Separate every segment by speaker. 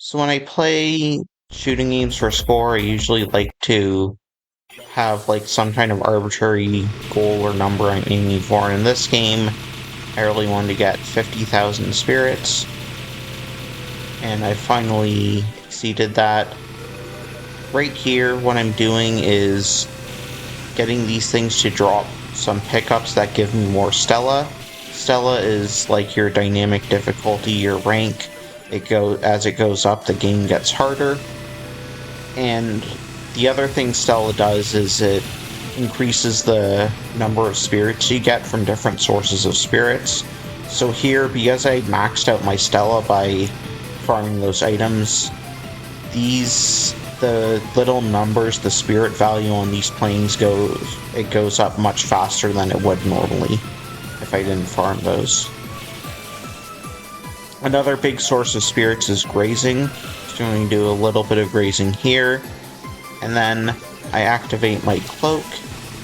Speaker 1: So when I play shooting games for score, I usually like to have like some kind of arbitrary goal or number I'm aiming for. And in this game, I really wanted to get 50,000 spirits, and I finally exceeded that. Right here, what I'm doing is getting these things to drop some pickups that give me more Stella. Stella is like your dynamic difficulty, your rank. As it goes up, the game gets harder. And the other thing Stella does is it increases the number of spirits you get from different sources of spirits. So here, because I maxed out my Stella by farming those items, the little numbers, the spirit value on these planes goes up much faster than it would normally if I didn't farm those. Another big source of spirits is grazing. So I'm going to do a little bit of grazing here, and then I activate my cloak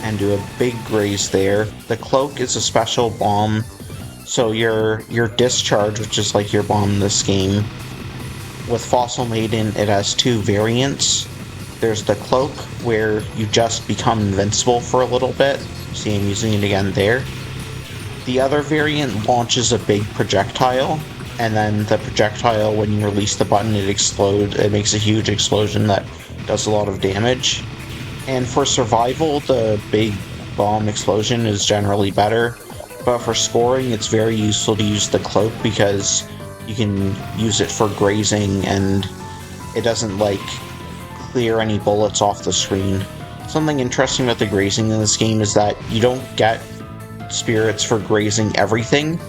Speaker 1: and do a big graze there. The cloak is a special bomb, so your discharge, which is like your bomb in this game, with Fossil Maiden, it has two variants. There's the cloak, where you just become invincible for a little bit. See, I'm using it again there. The other variant launches a big projectile, and then the projectile, when you release the button, it explodes. It makes a huge explosion that does a lot of damage. And for survival, the big bomb explosion is generally better. But for scoring, it's very useful to use the cloak because you can use it for grazing and it doesn't like clear any bullets off the screen. Something interesting about the grazing in this game is that you don't get spirits for grazing everything.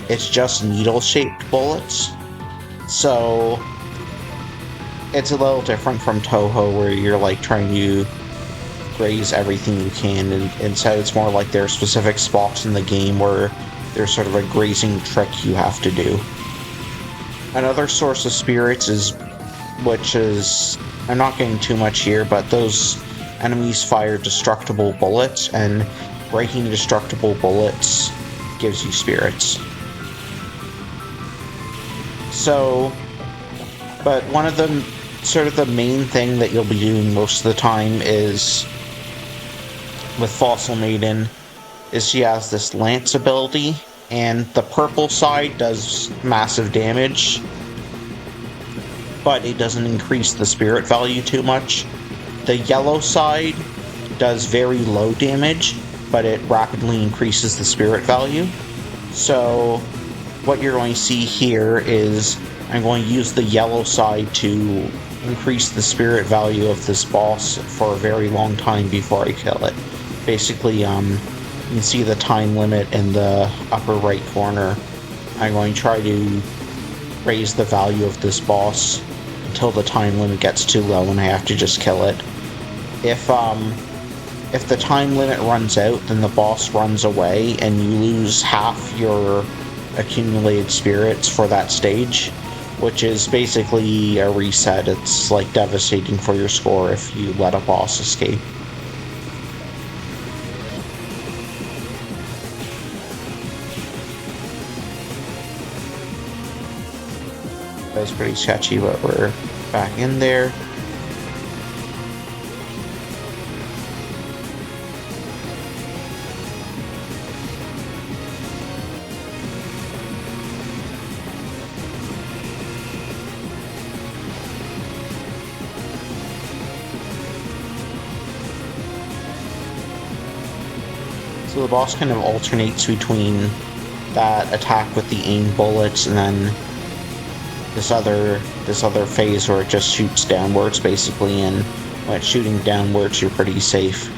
Speaker 1: It's just needle-shaped bullets. So it's a little different from Toho, where you're like trying to graze everything you can, and instead it's more like there are specific spots in the game where there's sort of a grazing trick you have to do. Another source of spirits which is, I'm not getting too much here, but those enemies fire destructible bullets, and breaking destructible bullets gives you spirits. So, but one of the, sort of the main thing that you'll be doing most of the time is, with Fossil Maiden, is she has this lance ability, and the purple side does massive damage, but it doesn't increase the spirit value too much. The yellow side does very low damage, but it rapidly increases the spirit value. So what you're going to see here is I'm going to use the yellow side to increase the spirit value of this boss for a very long time before I kill it. Basically, you can see the time limit in the upper right corner. I'm going to try to raise the value of this boss until the time limit gets too low and I have to just kill it. If the time limit runs out, then the boss runs away and you lose half your accumulated spirits for that stage, which is basically a reset. It's like devastating for your score if you let a boss escape. That was pretty sketchy, but we're back in there. So the boss kind of alternates between that attack with the aim bullets and then this other phase where it just shoots downwards basically, and when it's shooting downwards you're pretty safe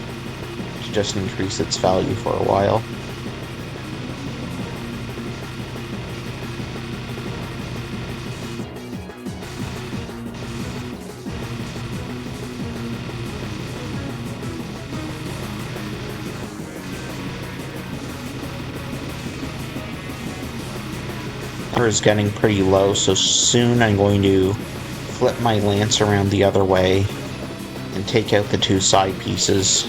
Speaker 1: to just increase its value for a while. Is getting pretty low, so soon I'm going to flip my lance around the other way and take out the two side pieces.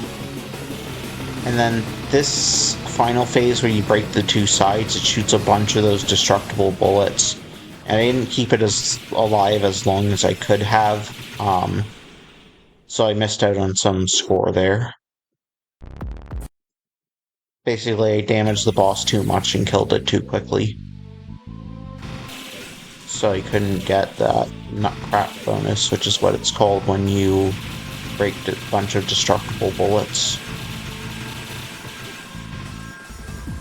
Speaker 1: And then this final phase where you break the two sides, it shoots a bunch of those destructible bullets, And I didn't keep it as alive as long as I could have, so I missed out on some score there. Basically, I damaged the boss too much and killed it too quickly. So I couldn't get that nutcrack bonus, which is what it's called when you break a bunch of destructible bullets.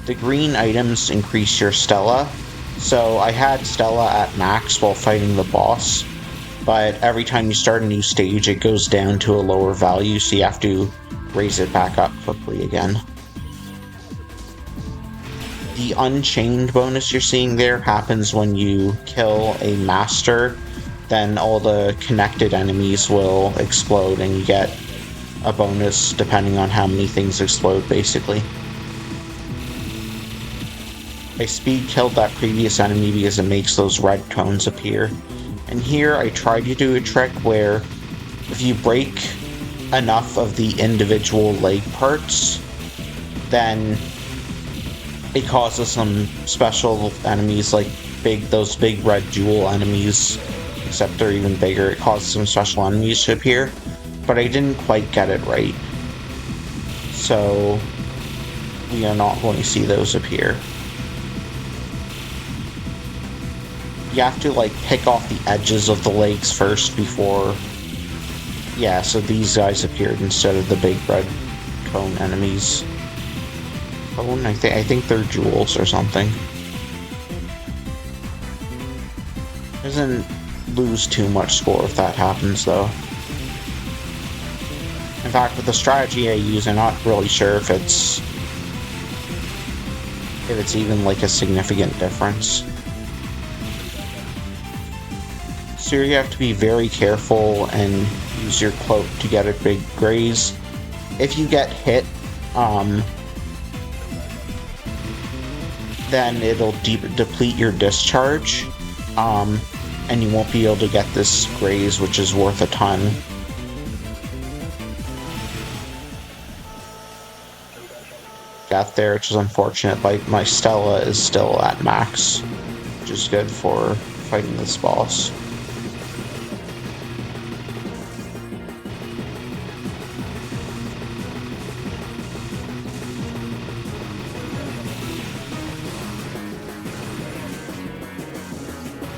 Speaker 1: The green items increase your Stella. So I had Stella at max while fighting the boss, but every time you start a new stage, it goes down to a lower value, so you have to raise it back up quickly again. The Unchained bonus you're seeing there happens when you kill a master, then all the connected enemies will explode and you get a bonus depending on how many things explode, basically. I speed killed that previous enemy because it makes those red cones appear. And here I tried to do a trick where if you break enough of the individual leg parts, then it causes some special enemies like those big red jewel enemies, except they're even bigger. It causes some special enemies to appear, but I didn't quite get it right. So we are not going to see those appear. You have to like pick off the edges of the legs first before... Yeah, so these guys appeared instead of the big red cone enemies. Cone? I think they're jewels or something. Doesn't lose too much score if that happens though. In fact, with the strategy I use, I'm not really sure if it's even like a significant difference. So you have to be very careful and use your cloak to get a big graze. If you get hit, then it'll deplete your discharge, and you won't be able to get this graze, which is worth a ton. Got there, which is unfortunate, but my Stella is still at max, which is good for fighting this boss.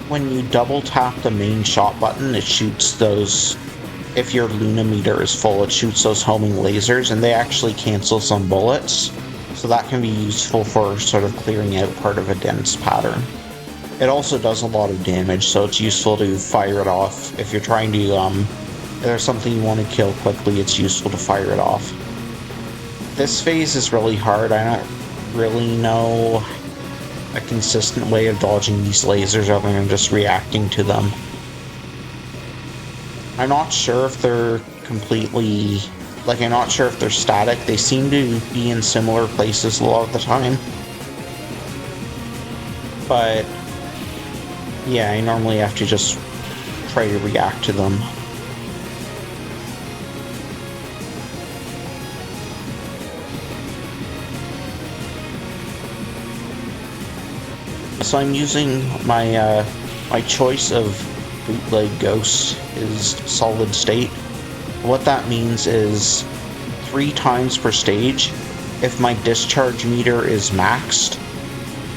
Speaker 1: When you double tap the main shot button, it shoots those, if your Luna meter is full, it shoots those homing lasers, and they actually cancel some bullets, so that can be useful for sort of clearing out part of a dense pattern. It also does a lot of damage, so it's useful to fire it off. If you're trying to, if there's something you want to kill quickly, it's useful to fire it off. This phase is really hard. I don't really know a consistent way of dodging these lasers other than just reacting to them. I'm not sure if they're completely... I'm not sure if they're static. They seem to be in similar places a lot of the time. But yeah, I normally have to just try to react to them. So I'm using my my choice of bootleg ghost is solid state. What that means is 3 times per stage, if my discharge meter is maxed,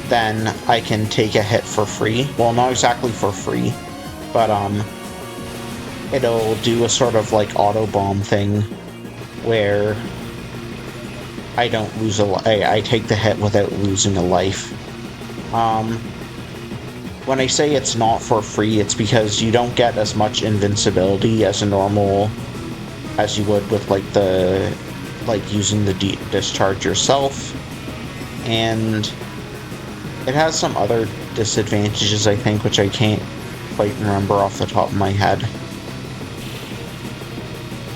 Speaker 1: then I can take a hit for free. Well, not exactly for free, but it'll do a sort of like auto bomb thing where I don't lose I take the hit without losing a life. When I say it's not for free, it's because you don't get as much invincibility as a normal, as you would with using the discharge yourself, and it has some other disadvantages, I think, which I can't quite remember off the top of my head.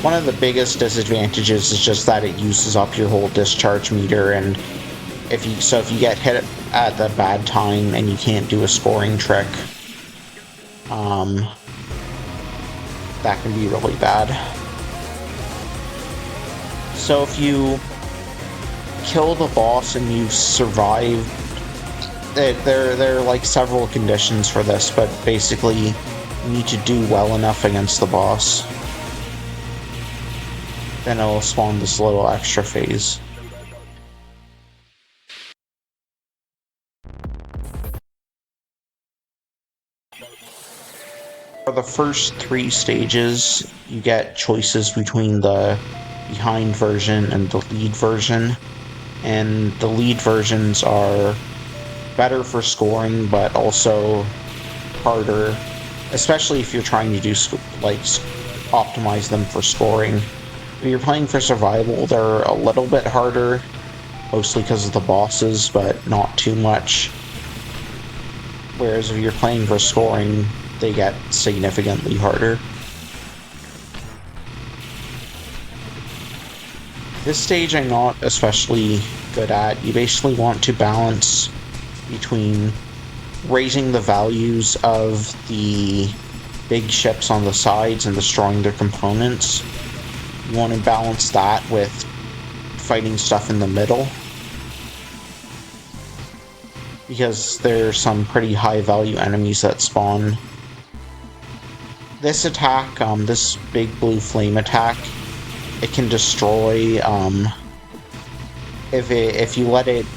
Speaker 1: One of the biggest disadvantages is just that it uses up your whole discharge meter, and if you get hit at the bad time and you can't do a scoring trick, that can be really bad. So if you kill the boss and you've survived There are like several conditions for this, but basically you need to do well enough against the boss. Then it'll spawn this little extra phase. For the first 3 stages, you get choices between the behind version and the lead version. And the lead versions are better for scoring, but also harder, especially if you're trying to do like optimize them for scoring. If you're playing for survival, they're a little bit harder, mostly because of the bosses, but not too much. Whereas if you're playing for scoring, they get significantly harder. This stage I'm not especially good at. You basically want to balance between raising the values of the big ships on the sides and destroying their components. You want to balance that with fighting stuff in the middle, because there's some pretty high value enemies that spawn. This attack, this big blue flame attack, it can destroy, if you let it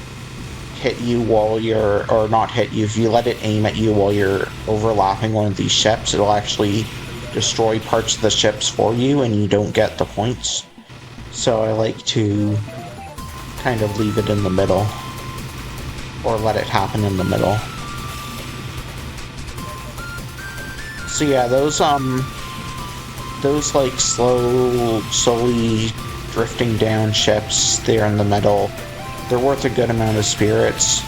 Speaker 1: hit you while you're, or not hit you, if you let it aim at you while you're overlapping one of these ships, it'll actually destroy parts of the ships for you and you don't get the points. So I like to kind of leave it in the middle, or let it happen in the middle. So yeah, those like slowly drifting down ships there in the middle, they're worth a good amount of spirits.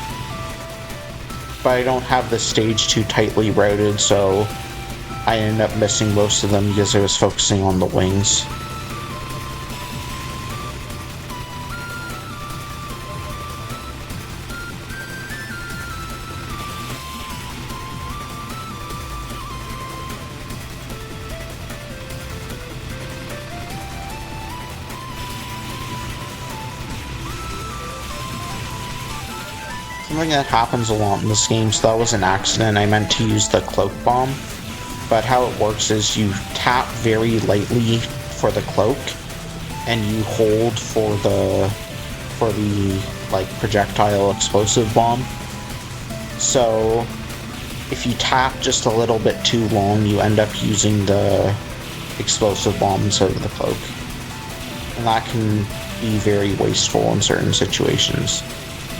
Speaker 1: But I don't have the stage too tightly routed, so I ended up missing most of them because I was focusing on the wings. Something that happens a lot in this game, so that was an accident. I meant to use the cloak bomb, but how it works is you tap very lightly for the cloak, and you hold for the like projectile explosive bomb. So if you tap just a little bit too long, you end up using the explosive bomb instead of the cloak, and that can be very wasteful in certain situations.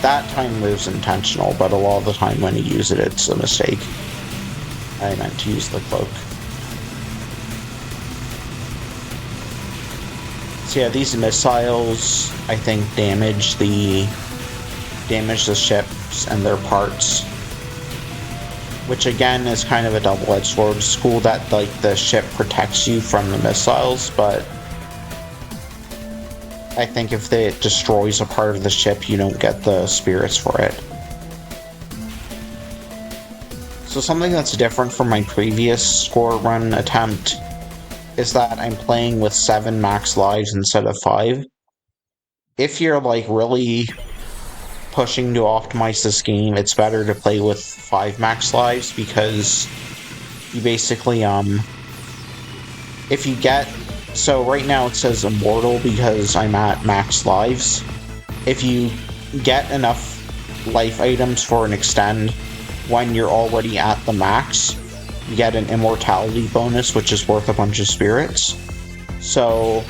Speaker 1: That time move's intentional, but a lot of the time when you use it, it's a mistake. I meant to use the cloak. So yeah, these missiles, I think, damage the ships and their parts. Which again is kind of a double-edged sword. It's cool that like the ship protects you from the missiles, but I think if it destroys a part of the ship, you don't get the spirits for it. So something that's different from my previous score run attempt is that I'm playing with 7 max lives instead of 5. If you're like really pushing to optimize this game, it's better to play with 5 max lives, because you basically, if you get, so right now it says immortal because I'm at max lives. If you get enough life items for an extend when you're already at the max, you get an immortality bonus, which is worth a bunch of spirits. So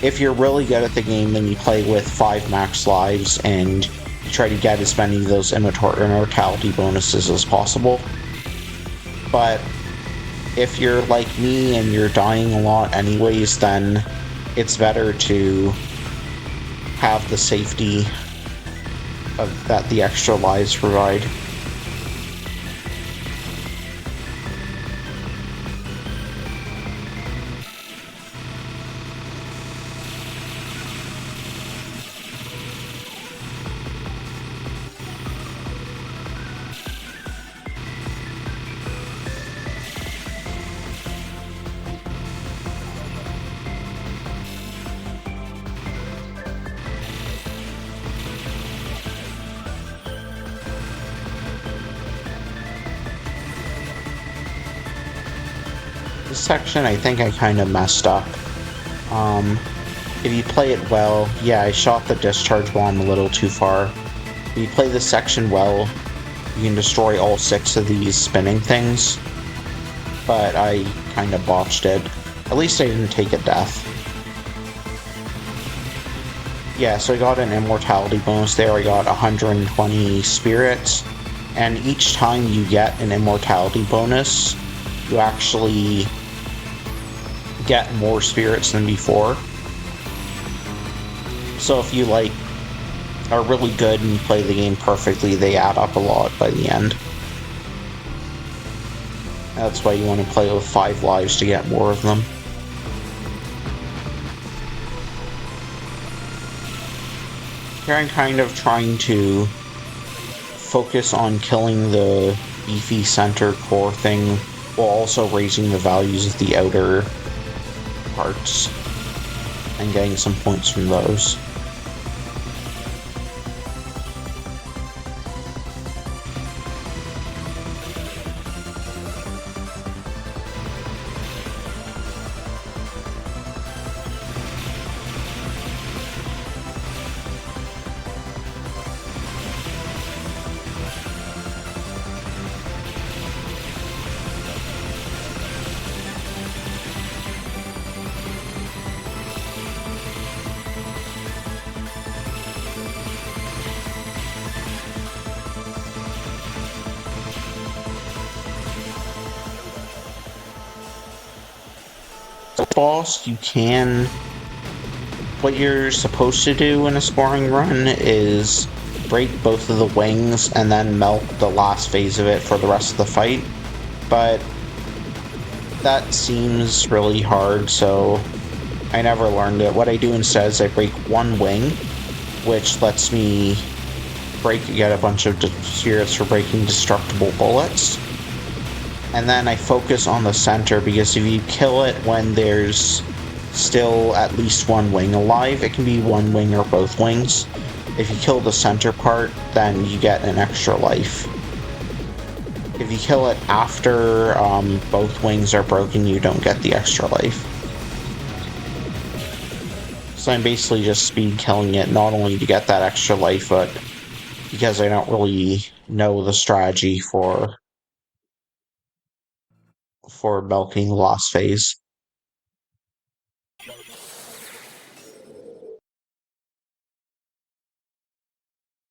Speaker 1: if you're really good at the game, then you play with 5 max lives and you try to get as many of those immortality bonuses as possible. But if you're like me and you're dying a lot anyways, then it's better to have the safety of that the extra lives provide. This section, I think I kind of messed up. If you play it well, yeah, I shot the discharge bomb a little too far. If you play this section well, you can destroy all 6 of these spinning things. But I kind of botched it. At least I didn't take a death. Yeah, so I got an immortality bonus there. I got 120 spirits. And each time you get an immortality bonus, you actually get more spirits than before. So if you, like, are really good and you play the game perfectly, they add up a lot by the end. That's why you want to play with 5 lives to get more of them. Here I'm kind of trying to focus on killing the beefy center core thing while also raising the values of the outer parts and getting some points from those. Boss, you can... What you're supposed to do in a scoring run is break both of the wings and then melt the last phase of it for the rest of the fight. But that seems really hard, so I never learned it. What I do instead is I break one wing, which lets me get a bunch of spirits for breaking destructible bullets. And then I focus on the center, because if you kill it when there's still at least one wing alive, it can be one wing or both wings. If you kill the center part, then you get an extra life. If you kill it after both wings are broken, you don't get the extra life. So I'm basically just speed killing it, not only to get that extra life, but because I don't really know the strategy for milking the last phase.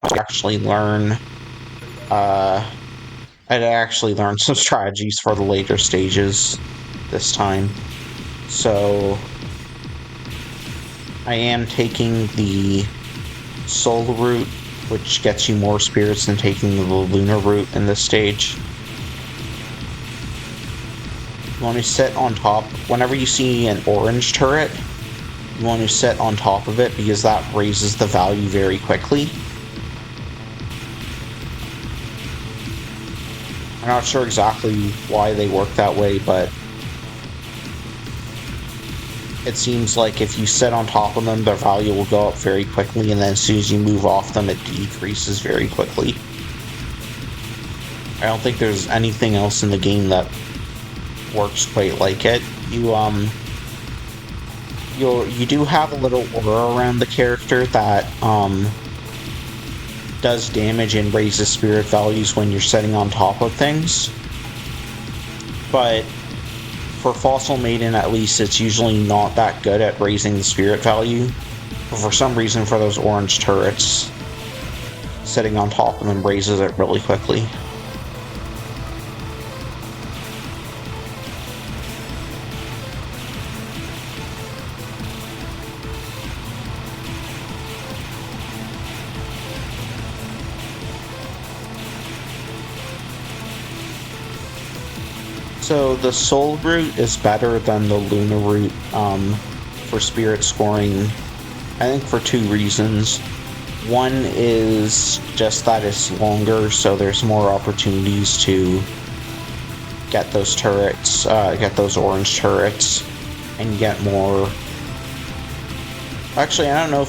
Speaker 1: I actually learn some strategies for the later stages this time. So I am taking the soul route, which gets you more spirits than taking the lunar route in this stage. You want to sit on top. Whenever you see an orange turret, you want to sit on top of it, because that raises the value very quickly. I'm not sure exactly why they work that way, but it seems like if you sit on top of them, their value will go up very quickly, and then as soon as you move off them, it decreases very quickly. I don't think there's anything else in the game that works quite like it. You do have a little aura around the character that does damage and raises spirit values when you're sitting on top of things. But for Fossil Maiden, at least, it's usually not that good at raising the spirit value. But for some reason, for those orange turrets, sitting on top of them raises it really quickly. So the soul route is better than the lunar route for spirit scoring, I think, for 2 reasons. One is just that it's longer, so there's more opportunities to get those turrets, get those orange turrets, and get more... Actually, I don't know.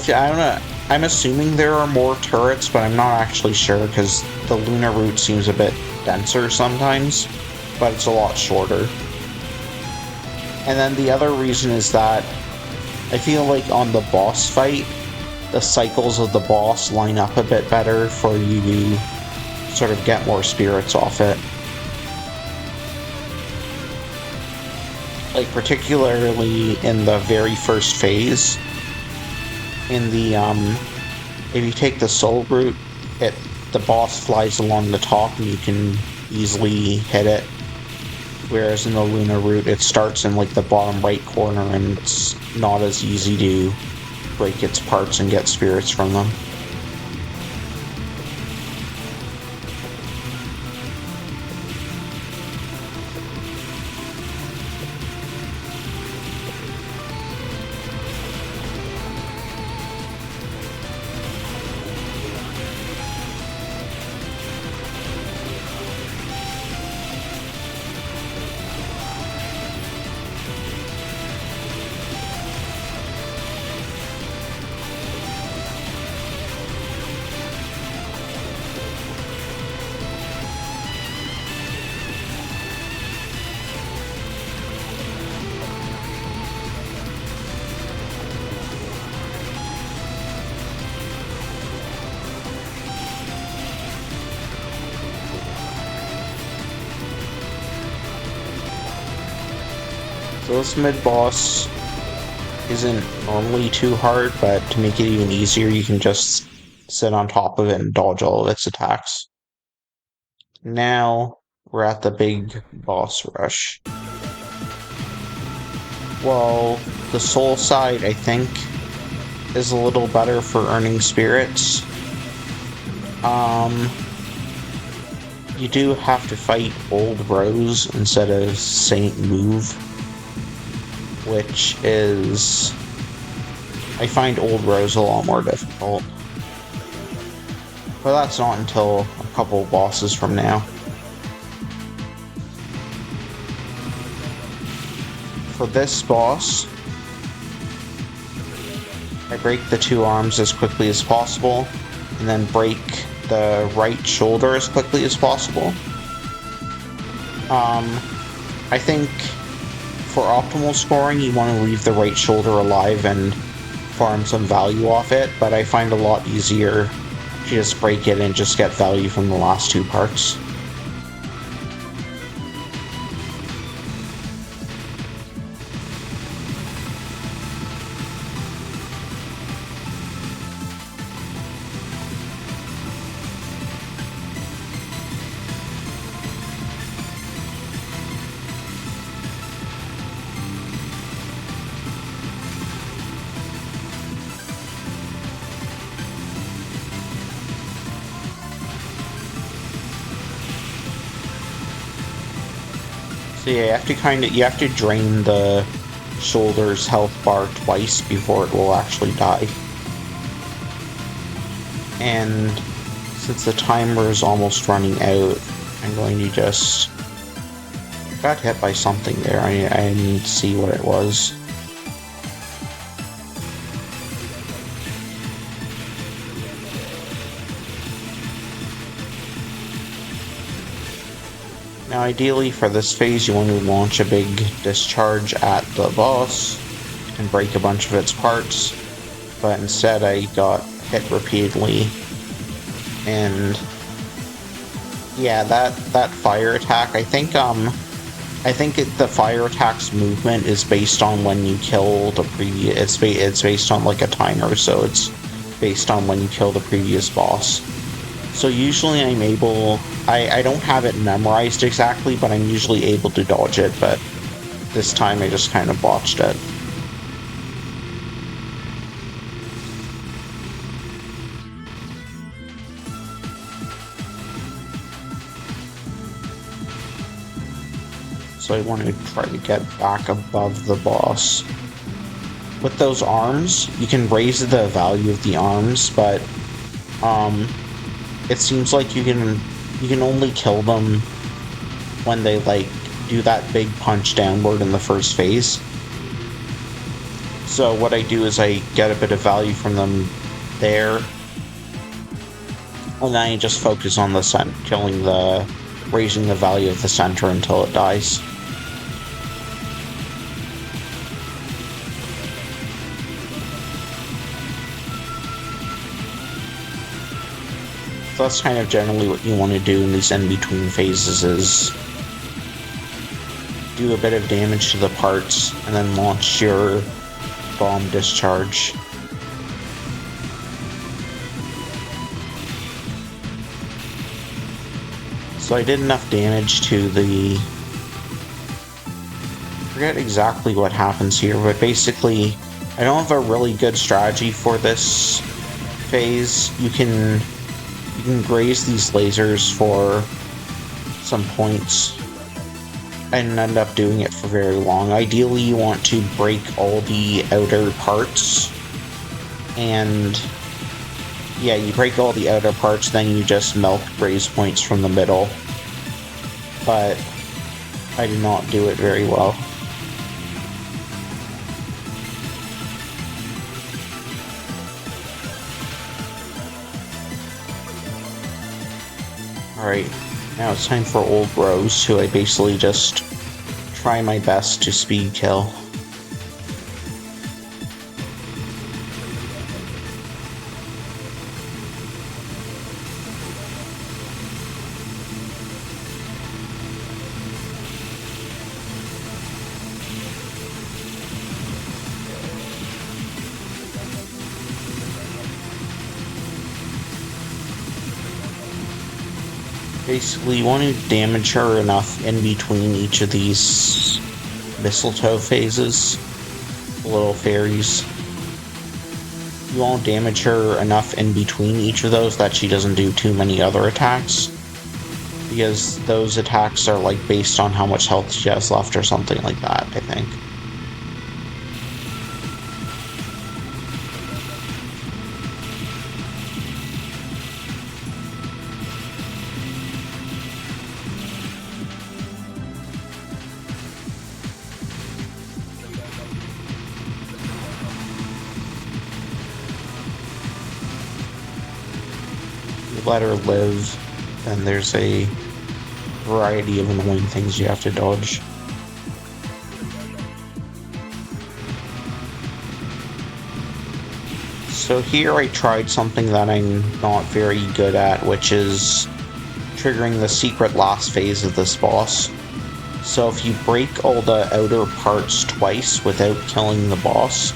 Speaker 1: I'm assuming there are more turrets, but I'm not actually sure, because the lunar route seems a bit denser sometimes. But it's a lot shorter. And then the other reason is that I feel like on the boss fight, the cycles of the boss line up a bit better for you to sort of get more spirits off it. Like, particularly in the very first phase, in the, if you take the soul route, the boss flies along the top and you can easily hit it. Whereas in the lunar route, it starts in, like, the bottom right corner and it's not as easy to break its parts and get spirits from them. So this mid-boss isn't normally too hard, but to make it even easier, you can just sit on top of it and dodge all of its attacks. Now, we're at the big boss rush. Well, the soul side, I think, is a little better for earning spirits. You do have to fight Old Rose instead of Saint Move, which is... I find Old Rose a lot more difficult. But that's not until a couple bosses from now. For this boss, I break the two arms as quickly as possible, and then break the right shoulder as quickly as possible. I think for optimal scoring, you want to leave the right shoulder alive and farm some value off it, but I find it a lot easier to just break it and just get value from the last two parts. So yeah, you have to drain the shoulder's health bar twice before it will actually die. And since the timer is almost running out, I'm going to just... I got hit by something there, I need to see what it was. Now ideally for this phase you want to launch a big discharge at the boss and break a bunch of its parts, but instead I got hit repeatedly, and yeah, that fire attack, I think the fire attack's movement is based on when you kill the previous, it's based on like a timer, so it's based on when you kill the previous boss. So usually I'm able, I don't have it memorized exactly, but I'm usually able to dodge it, but this time I just kind of botched it. So I want to try to get back above the boss. With those arms, you can raise the value of the arms, but it seems like you can only kill them when they like do that big punch downward in the first phase. So what I do is I get a bit of value from them there, and then I just focus on the raising the value of the center until it dies. So that's kind of generally what you want to do in these in-between phases, is do a bit of damage to the parts and then launch your bomb discharge. So I did enough damage to the... I forget exactly what happens here, but basically I don't have a really good strategy for this phase. You can graze these lasers for some points and end up doing it for very long. Ideally, you want to break all the outer parts, and yeah, you break all the outer parts, then you just milk graze points from the middle. But I did not do it very well. Alright, now it's time for Old Rose, who I basically just try my best to speed kill. Basically, you want to damage her enough in between each of these mistletoe phases, the little fairies. You want to damage her enough in between each of those that she doesn't do too many other attacks, because those attacks are like based on how much health she has left or something like that, I think. Let her live, and there's a variety of annoying things you have to dodge. So here I tried something that I'm not very good at, which is triggering the secret last phase of this boss. So if you break all the outer parts twice without killing the boss,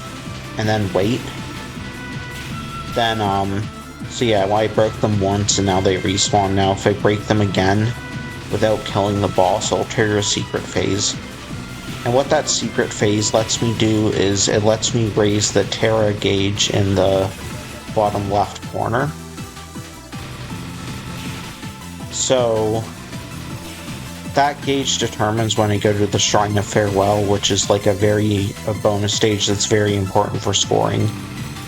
Speaker 1: and then wait, then so yeah, well, I broke them once and now they respawn. Now if I break them again without killing the boss, I'll trigger a secret phase. And what that secret phase lets me do is it lets me raise the Terra gauge in the bottom left corner. So that gauge determines when I go to the Shrine of Farewell, which is like a bonus stage that's very important for scoring.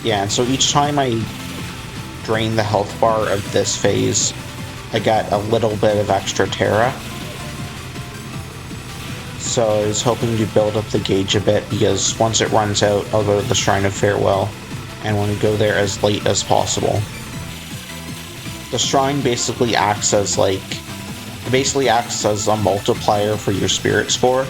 Speaker 1: Yeah, and so each time I drain the health bar of this phase, I got a little bit of extra Terra. So I was hoping to build up the gauge a bit, because once it runs out, I'll go to the Shrine of Farewell, and want to go there as late as possible. The shrine basically acts as a multiplier for your spirit score,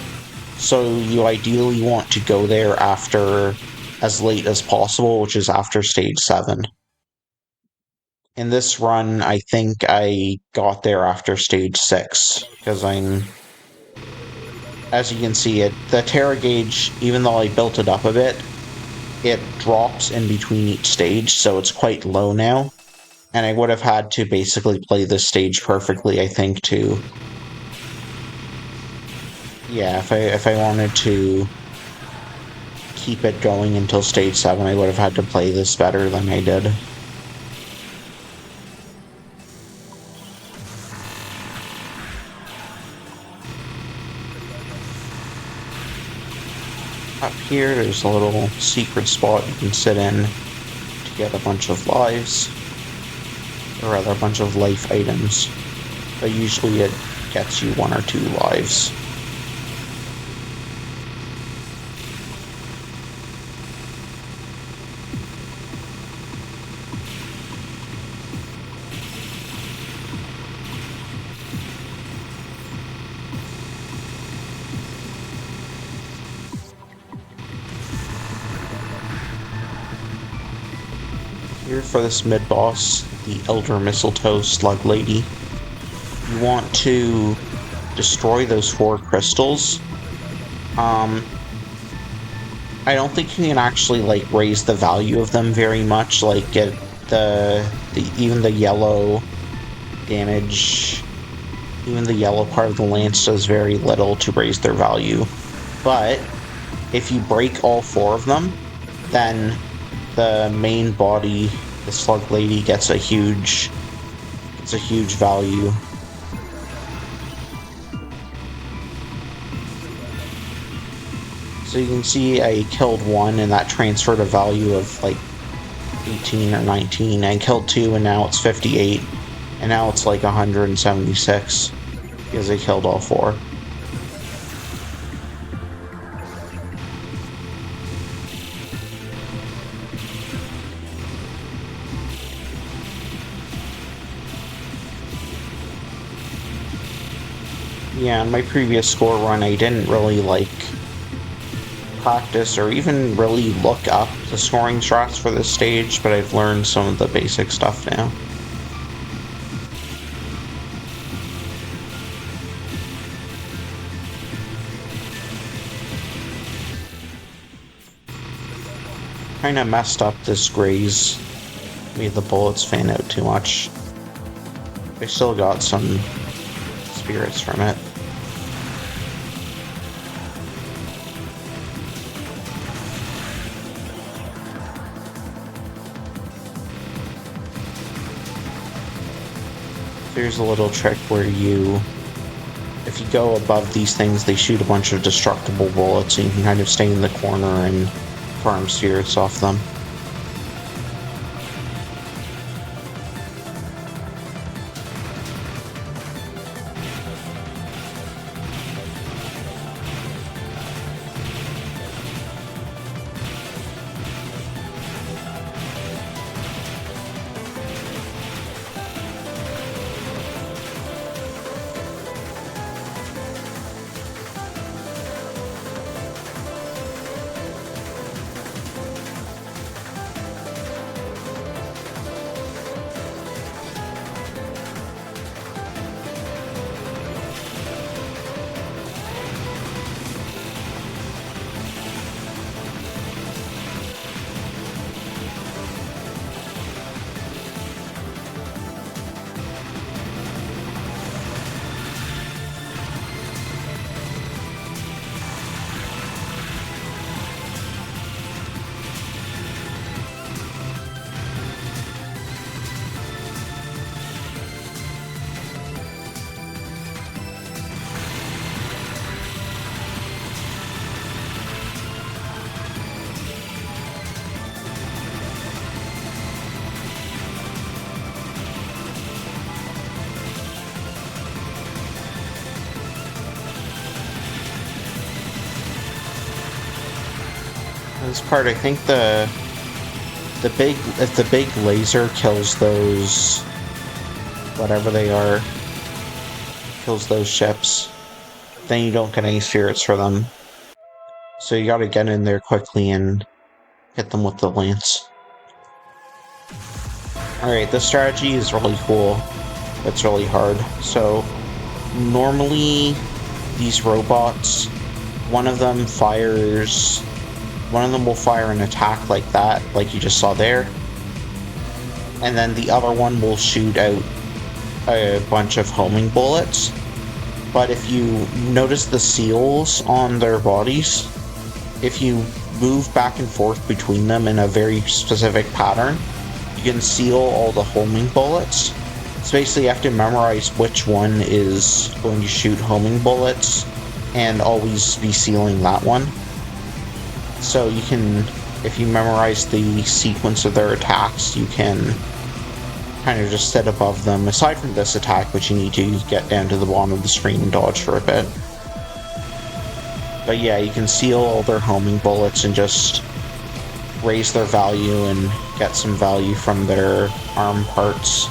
Speaker 1: so you ideally want to go there after as late as possible, which is after stage 7. In this run, I think I got there after stage 6, because as you can see, the Terra gauge, even though I built it up a bit, it drops in between each stage, so it's quite low now. And I would have had to basically play this stage perfectly, I think, to... Yeah, if I wanted to keep it going until stage 7, I would have had to play this better than I did. Up here, there's a little secret spot you can sit in to get a bunch of lives, or rather a bunch of life items, but usually it gets you 1 or 2 lives. Here for this mid-boss, the Elder Mistletoe Slug Lady. You want to destroy those 4 crystals. I don't think you can actually, like, raise the value of them very much, like, get even the yellow damage, even the yellow part of the lance does very little to raise their value. But if you break all 4 of them, then the main body, the Slug Lady, gets a huge value. So you can see I killed 1 and that transferred a value of like 18 or 19. I killed 2 and now it's 58. And now it's like 176 because I killed all 4. Yeah, in my previous score run I didn't really like practice or even really look up the scoring strats for this stage, but I've learned some of the basic stuff now. Kinda messed up this graze. Made the bullets fan out too much. I still got some spirits from it. There's a little trick where if you go above these things, they shoot a bunch of destructible bullets, and you can kind of stay in the corner and farm spirits off them. This part, I think if the big laser kills those, whatever they are, kills those ships, then you don't get any spirits for them. So you gotta get in there quickly and hit them with the lance. Alright, this strategy is really cool. It's really hard. So, normally, these robots, one of them will fire an attack like that, like you just saw there. And then the other one will shoot out a bunch of homing bullets. But if you notice the seals on their bodies, if you move back and forth between them in a very specific pattern, you can seal all the homing bullets. So basically you have to memorize which one is going to shoot homing bullets and always be sealing that one. So you can, if you memorize the sequence of their attacks, you can kind of just sit above them. Aside from this attack, which you need to get down to the bottom of the screen and dodge for a bit. But yeah, you can seal all their homing bullets and just raise their value and get some value from their arm parts.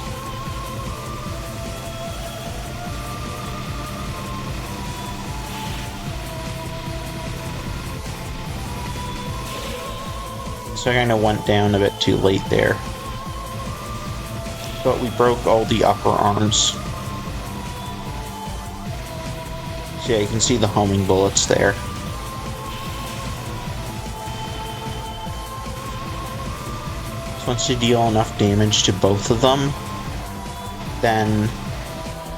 Speaker 1: So I kind of went down a bit too late there. but we broke all the upper arms. So yeah, you can see the homing bullets there. So once you deal enough damage to both of them, then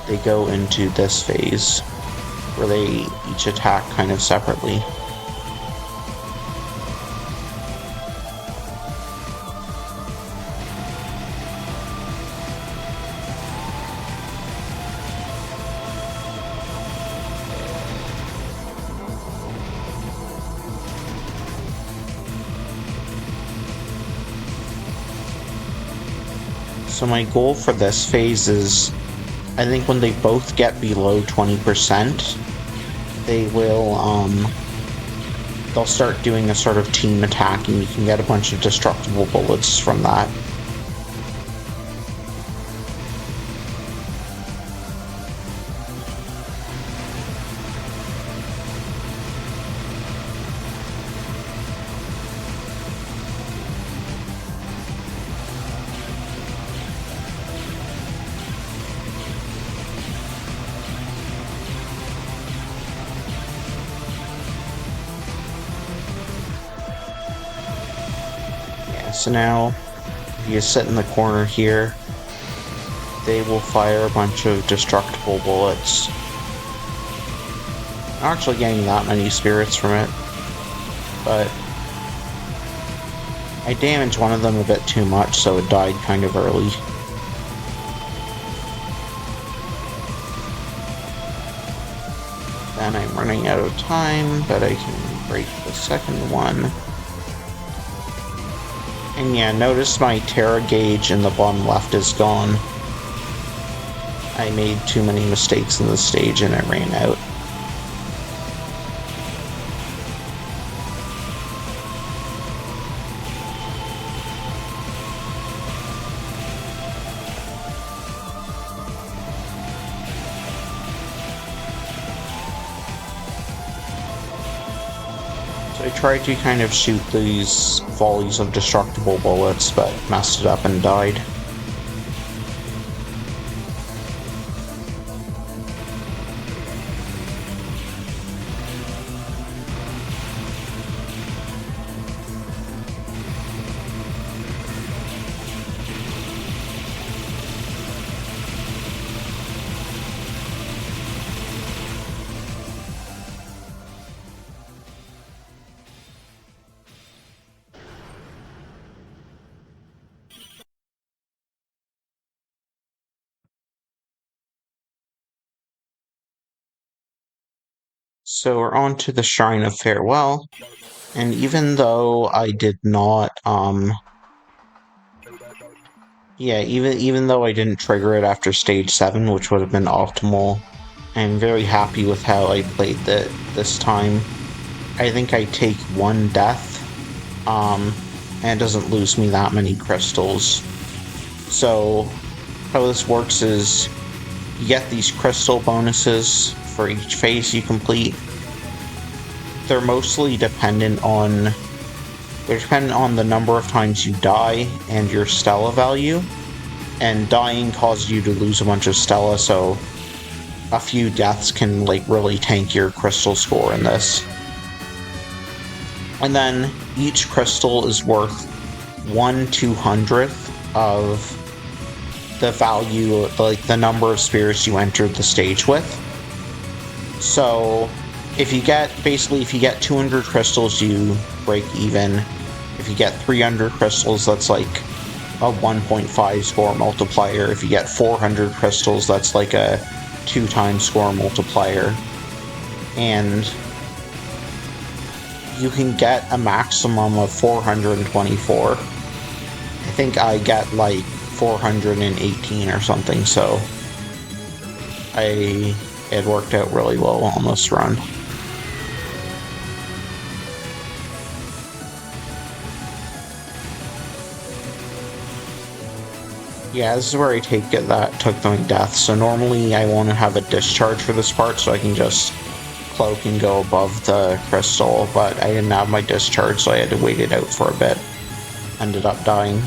Speaker 1: they go into this phase, where they each attack kind of separately. So my goal for this phase is, I think when they both get below 20%, they will, they'll start doing a sort of team attack, and you can get a bunch of destructible bullets from that. So now, if you sit in the corner here, they will fire a bunch of destructible bullets. I'm not actually getting that many spirits from it, but I damaged one of them a bit too much, so it died kind of early. Then I'm running out of time, but I can break the second one. And yeah, notice my Terra gauge in the bottom left is gone. I made too many mistakes in the stage and it ran out. I tried to kind of shoot these volleys of destructible bullets, but messed it up and died. So we're on to the Shrine of Farewell, and even though I did not, even though I didn't trigger it after stage 7, which would have been optimal, I'm very happy with how I played this time. I think I take 1 death, and it doesn't lose me that many crystals. So how this works is, you get these crystal bonuses for each phase you complete. They're mostly dependent on the number of times you die and your Stella value. And dying causes you to lose a bunch of Stella, so a few deaths can like really tank your crystal score in this. And then each crystal is worth 1/200th of the value, like the number of spirits you entered the stage with. So if you get 200 crystals, you break even. If you get 300 crystals, that's like a 1.5 score multiplier. If you get 400 crystals, that's like a 2 times score multiplier. And you can get a maximum of 424. I think I get like 418 or something, so it worked out really well on this run. Yeah, this is where I took my death. So normally I want to have a discharge for this part, so I can just cloak and go above the crystal, but I didn't have my discharge, so I had to wait it out for a bit. Ended up dying.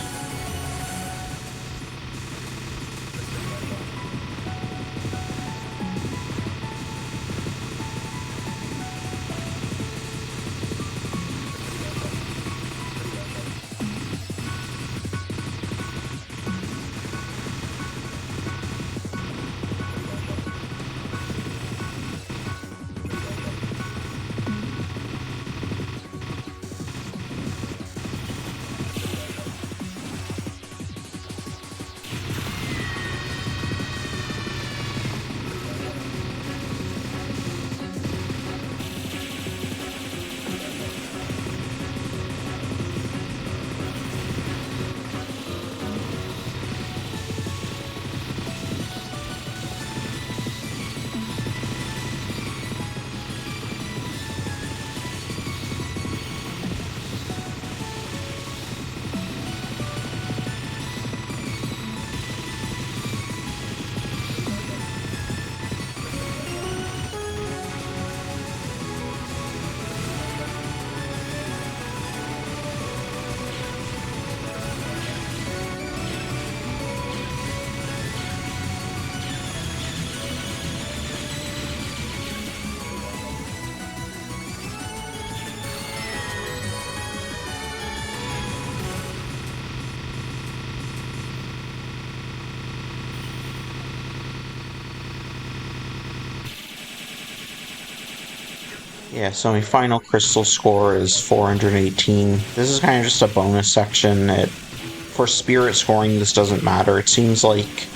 Speaker 1: Yeah, so my final crystal score is 418. This is kind of just a bonus section. For spirit scoring, this doesn't matter. It seems like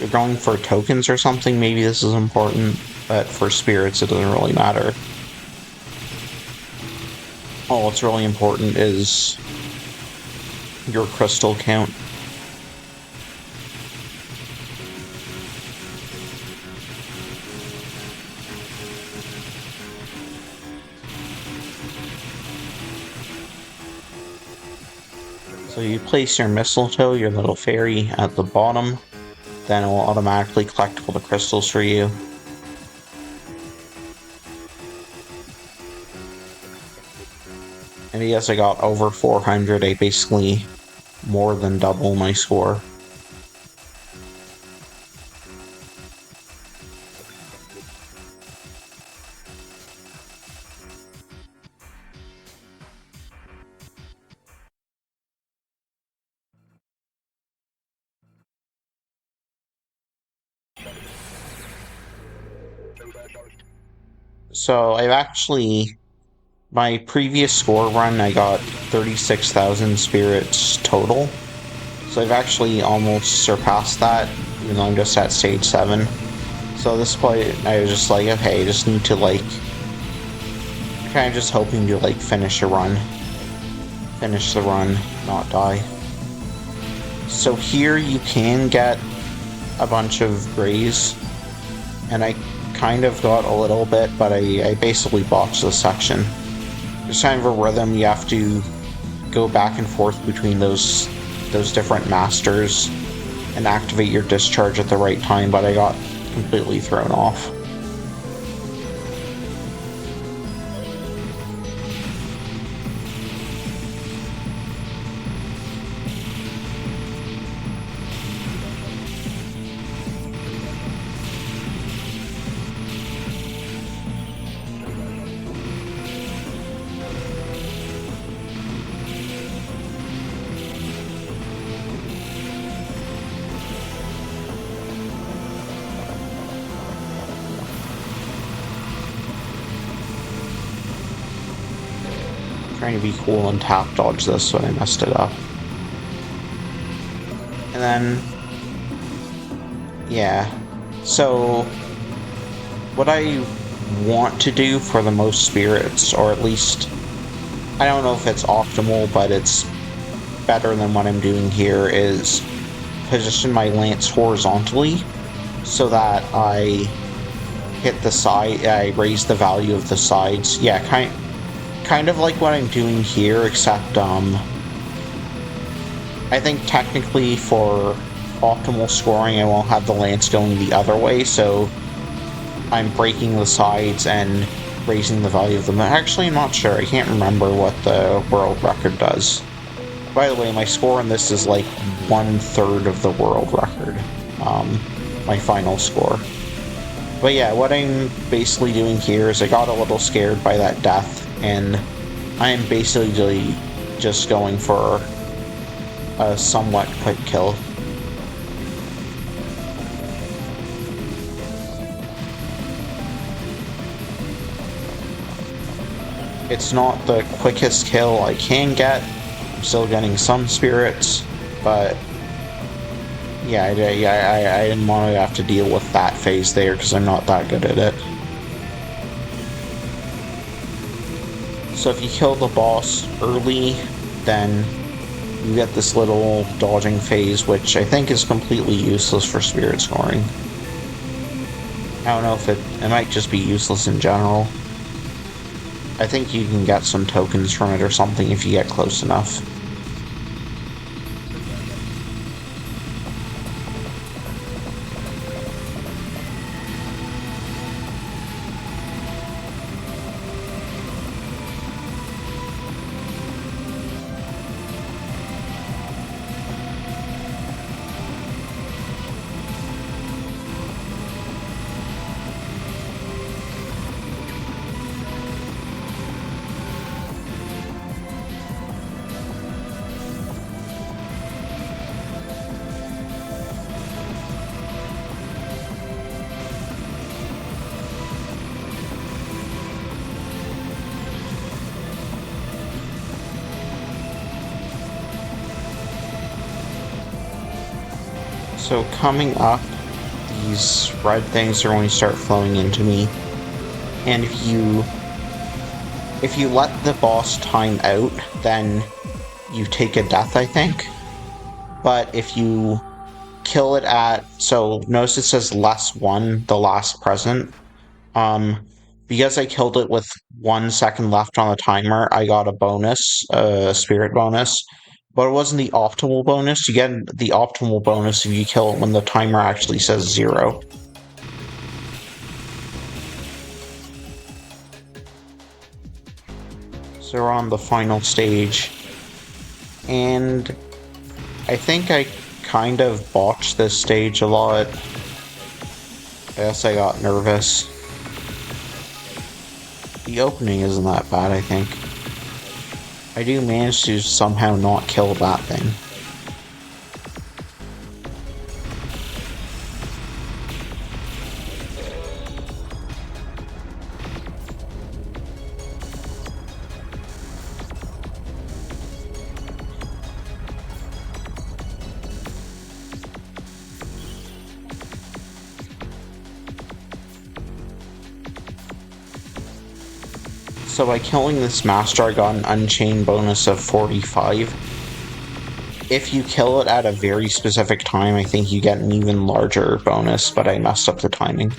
Speaker 1: you're going for tokens or something. Maybe this is important, but for spirits, it doesn't really matter. All what's really important is your crystal count. So you place your mistletoe, your little fairy, at the bottom, then it will automatically collect all the crystals for you. And because I got over 400, I basically more than double my score. So I've actually, my previous score run, I got 36,000 spirits total. So I've actually almost surpassed that, even though I'm just at stage 7. So at this point, I was just like, okay, I just need to like, kind of just hoping to like finish a run. Finish the run, not die. So here you can get a bunch of grays, and I kind of got a little bit, but I basically botched this section. There's kind of a rhythm, you have to go back and forth between those different masters and activate your discharge at the right time, but I got completely thrown off. Trying to be cool and tap dodge this, but I messed it up. And then, yeah. So, what I want to do for the most spirits, or at least, I don't know if it's optimal, but it's better than what I'm doing here, is position my lance horizontally so that I hit the side, I raise the value of the sides. Yeah, kind of like what I'm doing here, except I think technically for optimal scoring I won't have the lance going the other way, so I'm breaking the sides and raising the value of them. Actually, I'm not sure. I can't remember what the world record does. By the way, my score in this is like 1/3 of the world record. My final score. But yeah, what I'm basically doing here is I got a little scared by that death, and I am basically just going for a somewhat quick kill. It's not the quickest kill I can get. I'm still getting some spirits, but yeah, I didn't want to have to deal with that phase there because I'm not that good at it. So if you kill the boss early, then you get this little dodging phase, which I think is completely useless for spirit scoring. I don't know if it might just be useless in general. I think you can get some tokens from it or something if you get close enough. So coming up, these red things are going to start flowing into me. And if you let the boss time out, then you take a death, I think. But if you kill it at, so notice it says +1, the last present. Because I killed it with 1 second left on the timer, I got a bonus, a spirit bonus. But it wasn't the optimal bonus. You get the optimal bonus if you kill it when the timer actually says 0. So we're on the final stage. And I think I kind of botched this stage a lot. I guess I got nervous. The opening isn't that bad, I think. I do manage to somehow not kill that thing. So by killing this master, I got an Unchained bonus of 45. If you kill it at a very specific time, I think you get an even larger bonus, but I messed up the timing.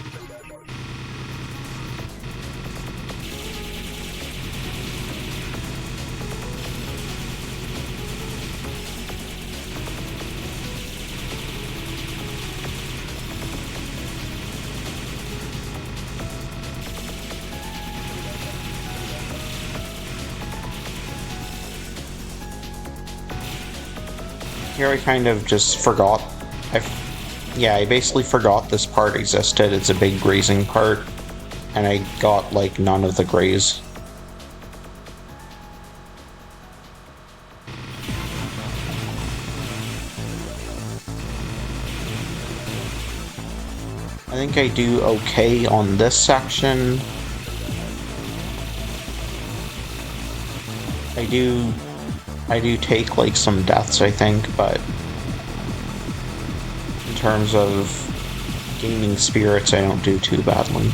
Speaker 1: Here I kind of just forgot. I basically forgot this part existed. It's a big grazing part, and I got like none of the graze. I think I do okay on this section. I do take like some deaths, I think, but in terms of gaining spirits, I don't do too badly.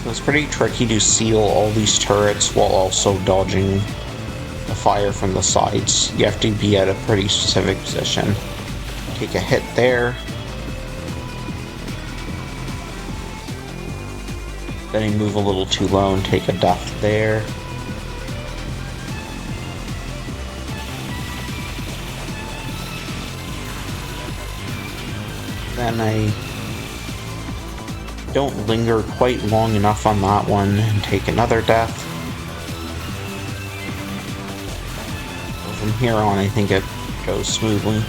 Speaker 1: It's pretty tricky to seal all these turrets while also dodging the fire from the sides. You have to be at a pretty specific position. Take a hit there. Then you move a little too low and take a death there. Then I don't linger quite long enough on that one and take another death. So from here on, I think it goes smoothly.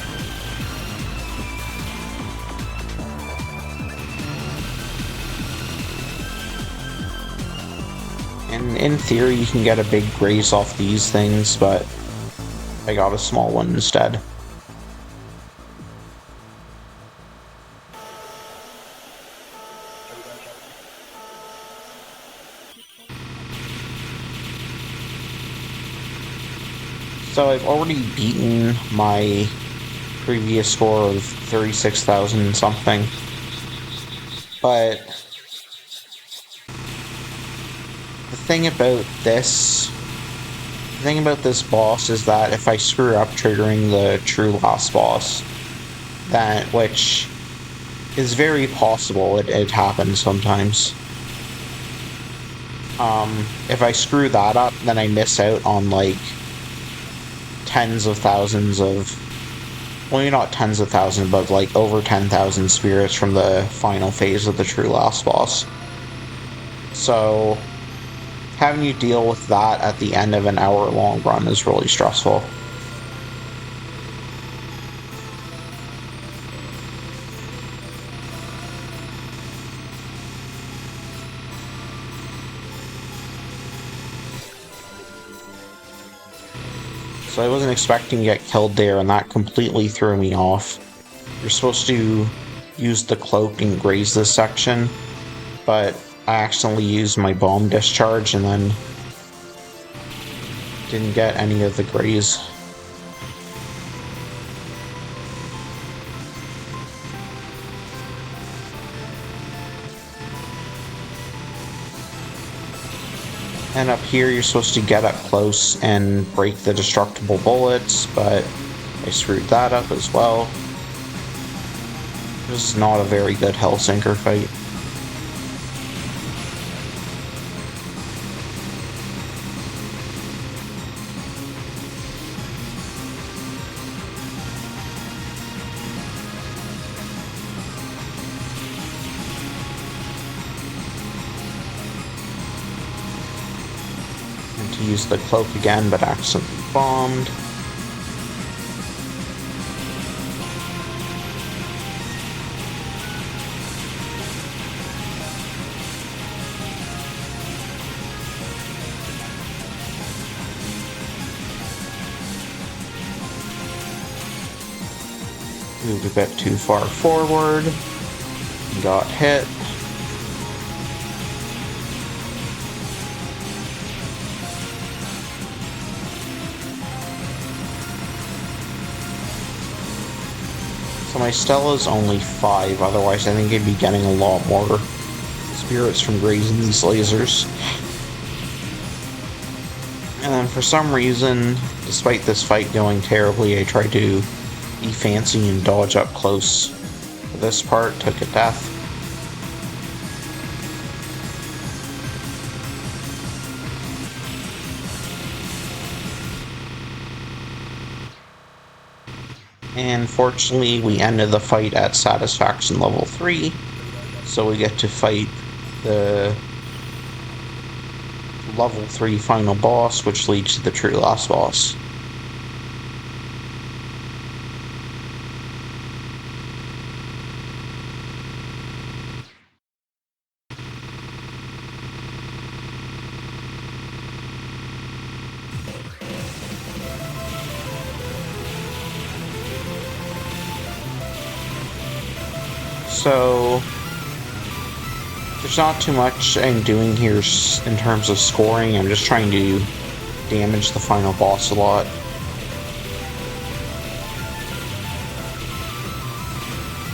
Speaker 1: And in theory, you can get a big graze off these things, but I got a small one instead. So I've already beaten my previous score of 36,000 something, but the thing about this boss is that if I screw up triggering the true last boss, which is very possible, it happens sometimes. If I screw that up, then I miss out on like tens of thousands of, well, maybe not tens of thousands, but like over 10,000 spirits from the final phase of the true last boss. So having you deal with that at the end of an hour-long run is really stressful. So I wasn't expecting to get killed there, and that completely threw me off. You're supposed to use the cloak and graze this section, but I accidentally used my bomb discharge and then didn't get any of the graze. And up here, you're supposed to get up close and break the destructible bullets, but I screwed that up as well. This is not a very good Hellsinker fight. To use the cloak again, but accidentally bombed. Moved a bit too far forward. Got hit. So my Stella's only 5, otherwise I think I'd be getting a lot more spirits from grazing these lasers. And then for some reason, despite this fight going terribly, I tried to be fancy and dodge up close. For this part, took a death. And fortunately, we ended the fight at satisfaction level 3, so we get to fight the level 3 final boss, which leads to the true last boss. So, there's not too much I'm doing here in terms of scoring. I'm just trying to damage the final boss a lot.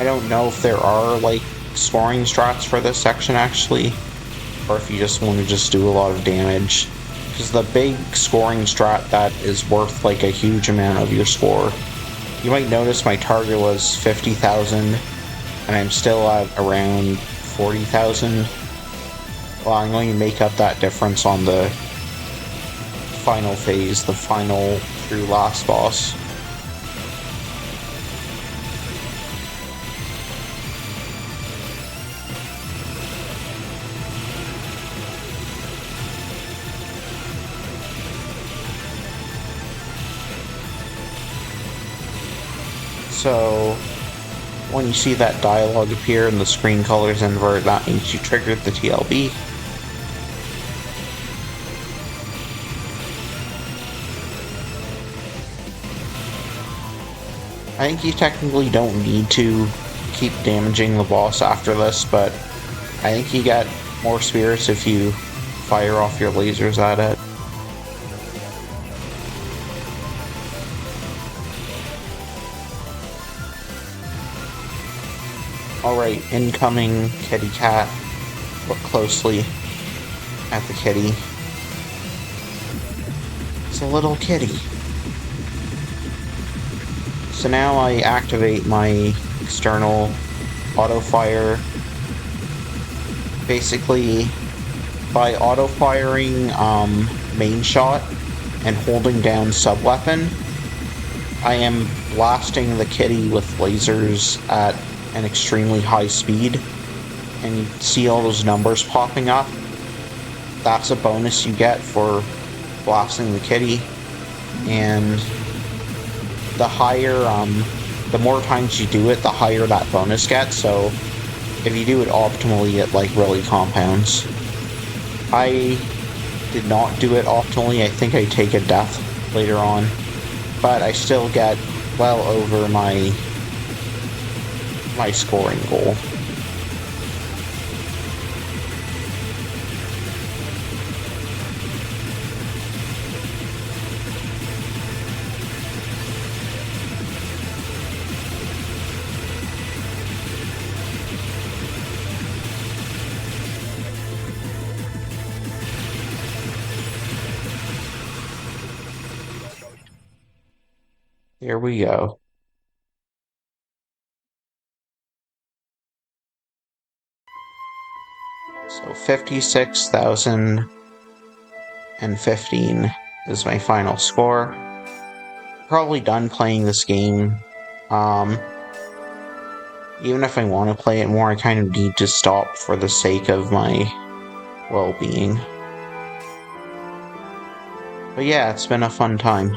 Speaker 1: I don't know if there are, like, scoring strats for this section, actually, or if you just want to just do a lot of damage. Because the big scoring strat that is worth, like, a huge amount of your score. You might notice my target was 50,000. And I'm still at around 40,000. Well, I'm going to make up that difference on the final phase, the final true last boss. So, when you see that dialogue appear and the screen colors invert, that means you triggered the TLB. I think you technically don't need to keep damaging the boss after this, but I think you get more spirits if you fire off your lasers at it. Alright, incoming kitty cat. Look closely at the kitty. It's a little kitty. So now I activate my external auto fire. Basically, by auto firing main shot and holding down sub weapon, I am blasting the kitty with lasers at an extremely high speed, and you see all those numbers popping up. That's a bonus you get for blasting the kitty, and the higher, the more times you do it, the higher that bonus gets. So if you do it optimally, it like really compounds. I did not do it optimally. I think I take a death later on, but I still get well over my scoring goal. Here we go. So 56,015 is my final score. Probably done playing this game. Even if I want to play it more, I kind of need to stop for the sake of my well-being. But yeah, it's been a fun time.